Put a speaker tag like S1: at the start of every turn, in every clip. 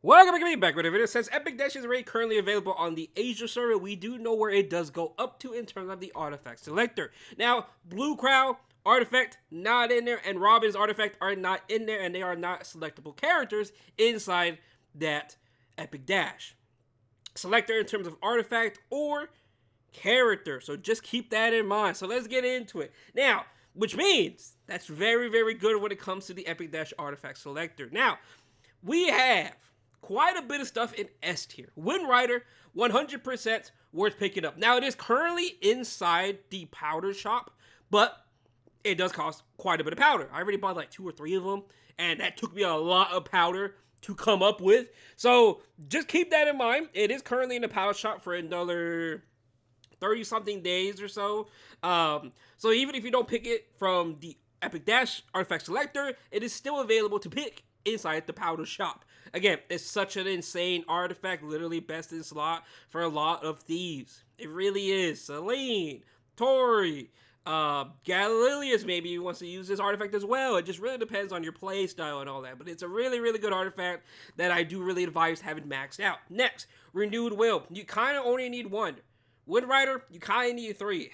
S1: Welcome back to me, back with a video. Since Epic Dash is already currently available on the Asia server, we do know where it does go up to in terms of the artifact selector. Now, Blue Crow artifact not in there, and Robin's artifact are not in there, and they are not selectable characters inside that Epic Dash selector in terms of artifact or character. So just keep that in mind. So let's get into it now, which means that's very, very good when it comes to the Epic Dash artifact selector. Now, we have quite a bit of stuff in S tier. Wind Rider, 100% worth picking up. Now, it is currently inside the powder shop, but it does cost quite a bit of powder. I already bought like 2 or 3 of them, and that took me a lot of powder to come up with. So just keep that in mind. It is currently in the powder shop for another 30-something days or so. So even if you don't pick it from the Epic Dash artifact selector, it is still available to pick inside the powder shop. Again, it's such an insane artifact, literally best in slot for a lot of thieves. It really is. Celine, Tori, Galilius maybe wants to use this artifact as well. It just really depends on your play style and all that. But it's a really, really good artifact that I do really advise having maxed out. Next, Renewed Will. You kind of only need 1. Wind Rider, you kind of need 3.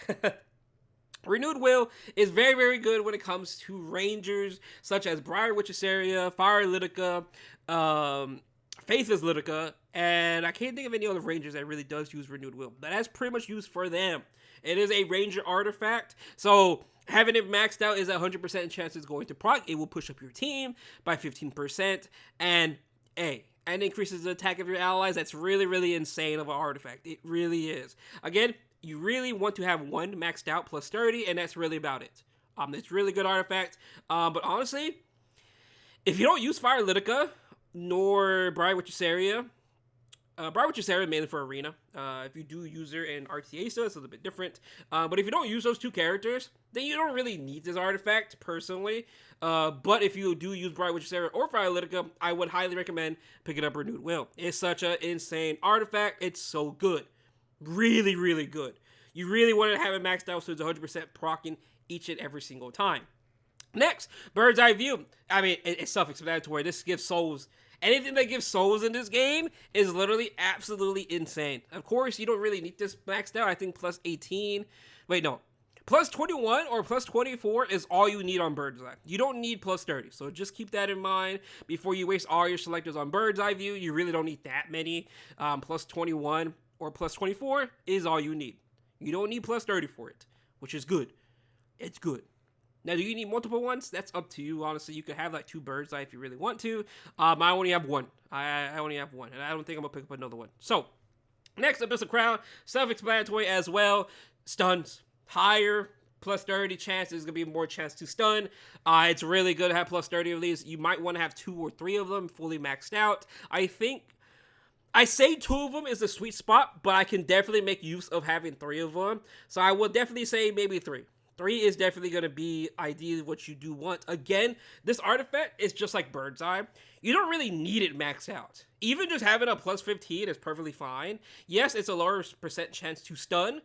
S1: Renewed Will is very, very good when it comes to rangers such as Briar Witch's Area, Fire Litica, Faithless Litica, and I can't think of any other rangers that really does use Renewed Will. But that's pretty much used for them. It is a ranger artifact, so having it maxed out is a 100% chance it's going to proc. It will push up your team by 15%, and increases the attack of your allies. That's really, really insane of an artifact. It really is. Again, you really want to have 1 maxed out plus 30, and that's really about it. It's really good artifact. But honestly, if you don't use Fire Litica nor Briar Witch's Area, Briar Witch's Area mainly for arena. If you do use her in RTA stuff, it's a little bit different. But if you don't use those 2 characters, then you don't really need this artifact personally. But if you do use Briar Witch's Area or Fire Litica, I would highly recommend picking up Renewed Will. It's such an insane artifact. It's so good. Really, really good. You really want to have it maxed out so it's 100% proccing each and every single time. Next, Bird's Eye View. I mean, it's self-explanatory. This gives souls. Anything that gives souls in this game is literally absolutely insane. Of course, you don't really need this maxed out. I think plus 18. Wait, no. Plus 21 or plus 24 is all you need on Bird's Eye. You don't need plus 30. So just keep that in mind before you waste all your selectors on Bird's Eye View. You really don't need that many. Plus 21 or plus 24 is all you need. You don't need plus 30 for it, which is good. It's good. Now, do you need multiple ones? That's up to you, honestly. You could have like 2 Bird's Eye if you really want to. I only have 1. I only have 1, and I don't think I'm going to pick up another one. So, next, Abyss of Crown. Self-explanatory as well. Stuns. Higher. Plus 30 chance. There's going to be more chance to stun. It's really good to have plus 30 of these. You might want to have 2 or 3 of them fully maxed out. I say 2 of them is the sweet spot, but I can definitely make use of having 3 of them. So I will definitely say maybe 3. 3 is definitely going to be ideally what you do want. Again, this artifact is just like Bird's Eye. You don't really need it maxed out. Even just having a plus 15 is perfectly fine. Yes, it's a lower percent chance to stun,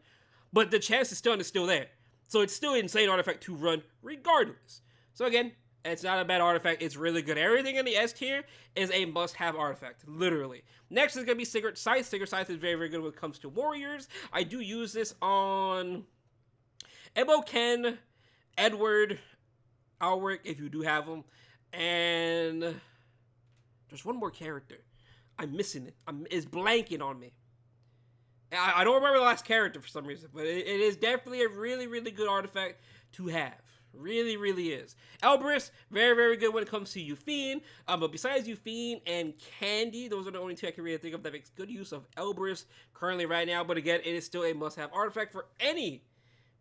S1: but the chance to stun is still there. So it's still an insane artifact to run regardless. So again, it's not a bad artifact. It's really good. Everything in the S tier is a must-have artifact, literally. Next is going to be Sacred Scythe. Sacred Scythe is very, very good when it comes to warriors. I do use this on Ebo Ken, Edward, Alric, if you do have them. And there's one more character. I'm missing it. It's blanking on me. I don't remember the last character for some reason, but it is definitely a really, really good artifact to have. Really, really is. Elbrus, very, very good when it comes to Euphine. But besides Euphine and Candy, those are the only 2 I can really think of that makes good use of Elbrus currently right now. But again, it is still a must-have artifact for any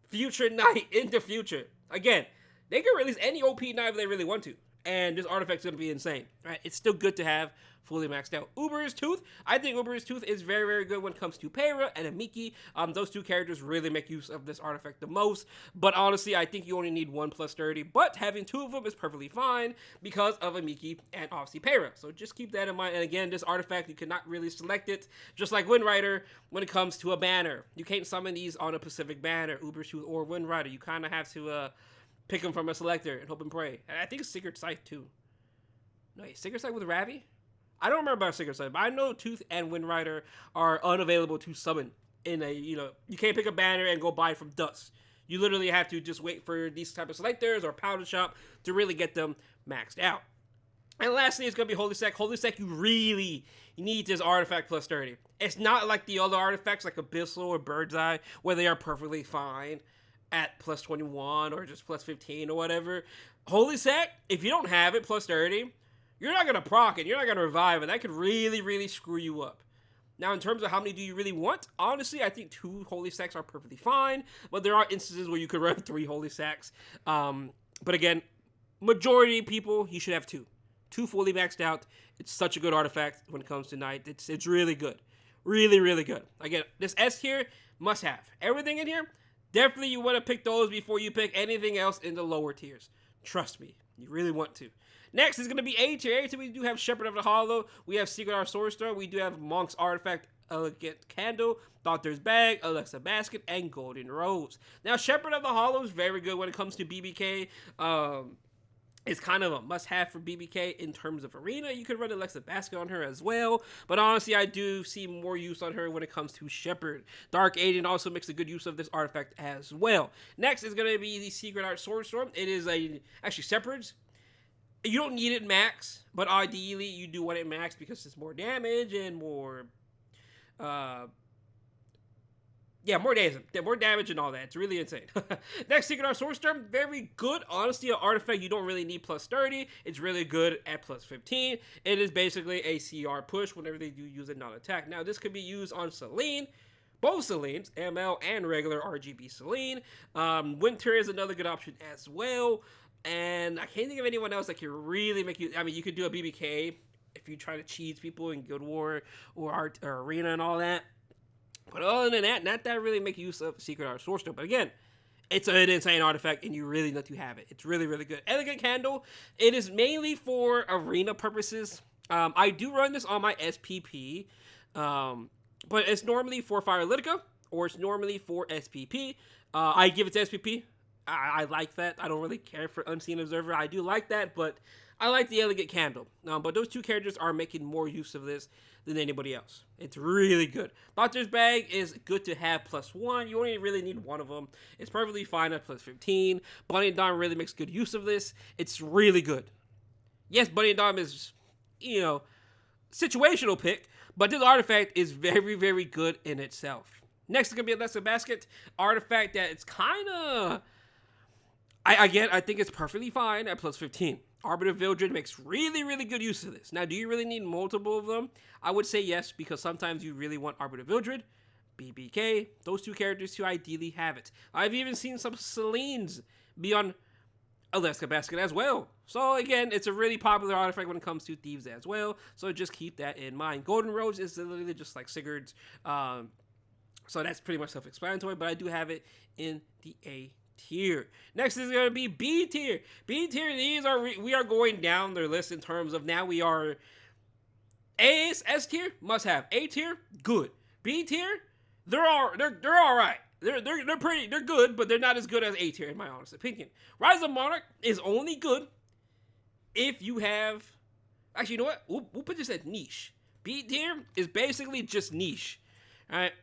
S1: future knight in the future. Again, they can release any OP knight if they really want to, and this artifact's going to be insane. Right? It's still good to have fully maxed out. Uber's Tooth. I think Uber's Tooth is very, very good when it comes to Peyra and Amiki. Those 2 characters really make use of this artifact the most. But honestly, I think you only need 1 plus 30. But having 2 of them is perfectly fine because of Amiki and obviously Peyra. So just keep that in mind. And again, this artifact, you cannot really select it. Just like Wind Rider, when it comes to a banner. You can't summon these on a specific banner, Uber's Tooth or Wind Rider. You kind of have to pick them from a selector and hope and pray. And I think it's Sacred Scythe too. No, Sacred Scythe with Ravi? I don't remember about Secret Summon, but I know Tooth and Wind Rider are unavailable to summon in a, you can't pick a banner and go buy it from Dust. You literally have to just wait for these type of selectors or Powder Shop to really get them maxed out. And lastly, it's going to be Holy Sec. Holy Sec, you really need this artifact plus 30. It's not like the other artifacts like Abyssal or Bird's Eye, where they are perfectly fine at plus 21 or just plus 15 or whatever. Holy Sec, if you don't have it plus 30, you're not going to proc it. You're not going to revive it. That could really, really screw you up. Now, in terms of how many do you really want, honestly, I think 2 Holy Sacks are perfectly fine. But there are instances where you could run 3 Holy Sacks. But again, majority of people, you should have 2. 2 fully maxed out. It's such a good artifact when it comes to Knight. It's really good. Really, really good. Again, this S tier, must have. Everything in here, definitely you want to pick those before you pick anything else in the lower tiers. Trust me. You really want to. Next is going to be A tier. A tier, we do have Shepherd of the Hollow. We have Secret Art Sorcerer. We do have Monk's Artifact, Elegant Candle, Doctor's Bag, Alexa Basket, and Golden Rose. Now, Shepherd of the Hollow is very good when it comes to BBK. It's kind of a must-have for BBK in terms of arena. You could run Alexa Basket on her as well, but honestly, I do see more use on her when it comes to Shepherd. Dark Agent also makes a good use of this artifact as well. Next is going to be the Secret Art Sorcerer. It is actually Shepherd's. You don't need it max, but ideally you do want it max because it's more damage and more, more damage and all that. It's really insane. Next, Secret Art Sorcerer, very good. Honestly, an artifact you don't really need plus 30. It's really good at plus 15. It is basically a CR push whenever they do use a non-attack. Now, this could be used on Selene. Both Selenes, ML and regular RGB Selene. Winter is another good option as well. And I can't think of anyone else that can really make you... I mean, you could do a BBK if you try to cheese people in Guild War or Arena and all that. But other than that, not that really make use of Secret Art Sorcerer. But again, it's an insane artifact, and you really need to have it. It's really, really good. Elegant Candle, it is mainly for arena purposes. I do run this on my SPP, but it's normally for Firalytica, or it's normally for SPP. I give it to SPP. I like that. I don't really care for Unseen Observer. I do like that, but I like the Elegant Candle. But those 2 characters are making more use of this than anybody else. It's really good. Doctor's Bag is good to have plus 1. You only really need 1 of them. It's perfectly fine at plus 15. Bunny and Dom really makes good use of this. It's really good. Yes, Bunny and Dom is, situational pick, but this artifact is very, very good in itself. Next is going to be Alexa Basket. Artifact that it's kind of... I think it's perfectly fine at plus 15. Arbiter Vildred makes really, really good use of this. Now, do you really need multiple of them? I would say yes, because sometimes you really want Arbiter Vildred, BBK, those 2 characters to ideally have it. I've even seen some Selenes be on Alexa Basket as well. So, again, it's a really popular artifact when it comes to Thieves as well, so just keep that in mind. Golden Rose is literally just like Sigurd's, so that's pretty much self-explanatory, but I do have it in the A tier. Next is going to be B tier. B tier, we are going down their list in terms of now we are S tier, must have. A tier, good. B tier, they're all right. They're good, but they're not as good as A tier in my honest opinion. Rise of Monarch is only good if you have, actually, you know what? We'll put this at niche. B tier is basically just niche. All right.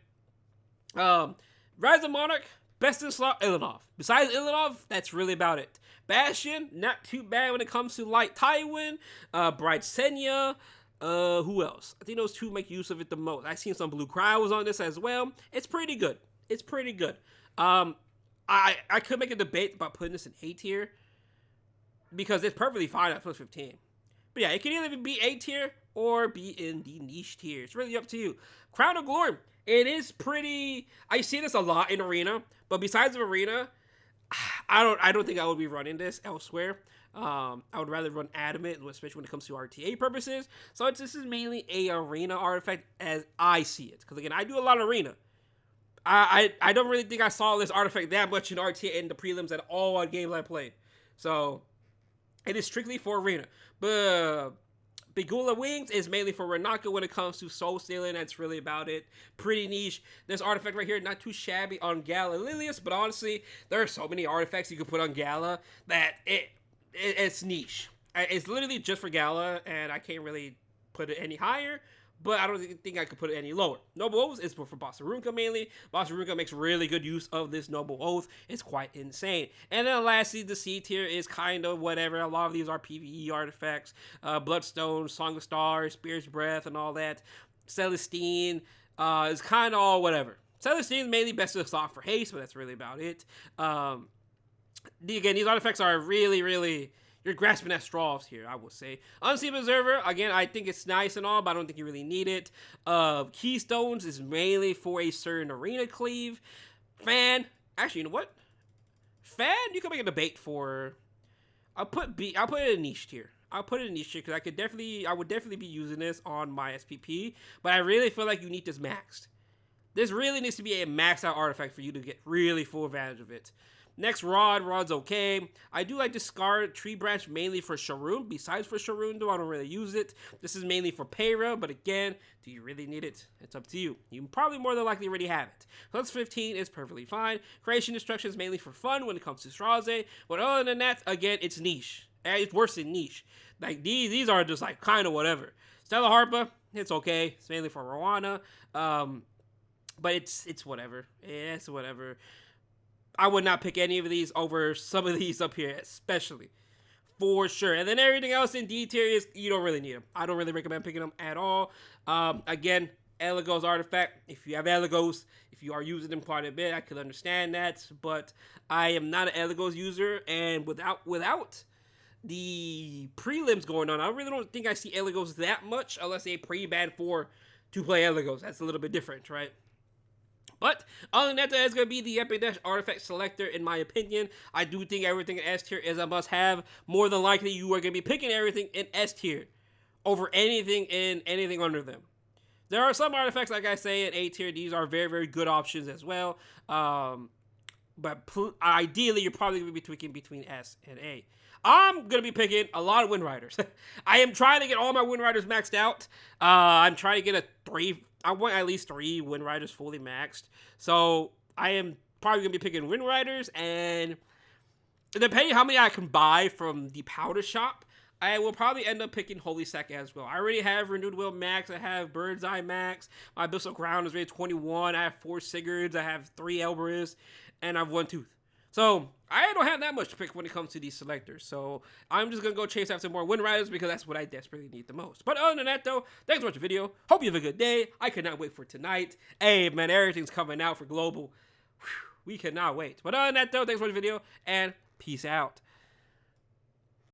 S1: Rise of Monarch, best in slot, Ilanov. Besides Ilanov, that's really about it. Bastion, not too bad when it comes to Light Tywin, Bright Senya, who else? I think those 2 make use of it the most. I've seen some Blue Crowds on this as well. It's pretty good. It's pretty good. I could make a debate about putting this in A tier, because it's perfectly fine at plus 15. But yeah, it can either be A tier or be in the niche tier. It's really up to you. Crown of Glory. It is pretty... I see this a lot in Arena, but besides of Arena, I don't think I would be running this elsewhere. I would rather run Adamant, especially when it comes to RTA purposes. So this is mainly a Arena artifact as I see it. Because again, I do a lot of Arena. I don't really think I saw this artifact that much in RTA in the prelims at all on games I played. So it is strictly for Arena. But... Bigula Wings is mainly for Renaka when it comes to soul stealing. That's really about it. Pretty niche. This artifact right here, not too shabby on Gala Lilius, but honestly, there are so many artifacts you can put on Gala that it's niche. It's literally just for Gala, and I can't really put it any higher, but I don't think I could put it any lower. Noble Oath is for Bossa Runka mainly. Bossa Runka makes really good use of this Noble Oath. It's quite insane. And then lastly, the C tier is kind of whatever. A lot of these are PvE artifacts. Bloodstone, Song of Stars, Spirit's Breath, and all that. Celestine is kind of all whatever. Celestine is mainly best of stock for haste, but that's really about it. Again, these artifacts are really... You're grasping at straws here, I would say. Unseen Observer, again, I think it's nice and all, but I don't think you really need it. Keystones is mainly for a certain arena cleave. Fan, actually, you know what? Fan, you can make a debate for. I'll put it in niche tier. I'll put it in niche tier because I would definitely be using this on my SPP, but I really feel like you need this maxed. This really needs to be a maxed out artifact for you to get really full advantage of it. Next, Rod's okay. I do like discard Tree Branch mainly for Sharoon. Besides for Sharoon, though, I don't really use it. This is mainly for Payra, but again, do you really need it? It's up to you. You probably more than likely already have it. Plus 15 is perfectly fine. Creation Destruction is mainly for fun when it comes to Straze, but other than that, again, it's niche. It's worse than niche. Like, these are just, like, kind of whatever. Stella Harpa, it's okay. It's mainly for Rowana, but it's whatever. It's whatever. I would not pick any of these over some of these up here, especially. For sure. And then everything else in D tier is, you don't really need them. I don't really recommend picking them at all. Again, Elegos artifact. If you have Elegos, if you are using them quite a bit, I could understand that. But I am not an Elegos user. And without the prelims going on, I really don't think I see Elegos that much unless they pre-ban for to play Elegos. That's a little bit different, right? But other than that, that's going to be the Epic Dash Artifact Selector, in my opinion. I do think everything in S tier is a must-have. More than likely, you are going to be picking everything in S tier over anything under them. There are some artifacts, like I say, in A tier. These are very, very good options as well. But ideally, you're probably going to be tweaking between S and A. I'm going to be picking a lot of Wind Riders. I am trying to get all my Wind Riders maxed out. I'm trying to get I want at least 3 Wind Riders fully maxed. So I am probably going to be picking Wind Riders. And depending how many I can buy from the powder shop, I will probably end up picking Holy Sack as well. I already have Renewed Will max. I have Bird's Eye max. My Abyssal Crown is rated 21. I have 4 Sigurds. I have 3 Elberus. And I have 1 Tooth. So I don't have that much to pick when it comes to these selectors. So I'm just going to go chase after more Wind Riders because that's what I desperately need the most. But other than that, though, thanks for watching the video. Hope you have a good day. I cannot wait for tonight. Hey, man, everything's coming out for Global. Whew, we cannot wait. But other than that, though, thanks for watching the video, and peace out.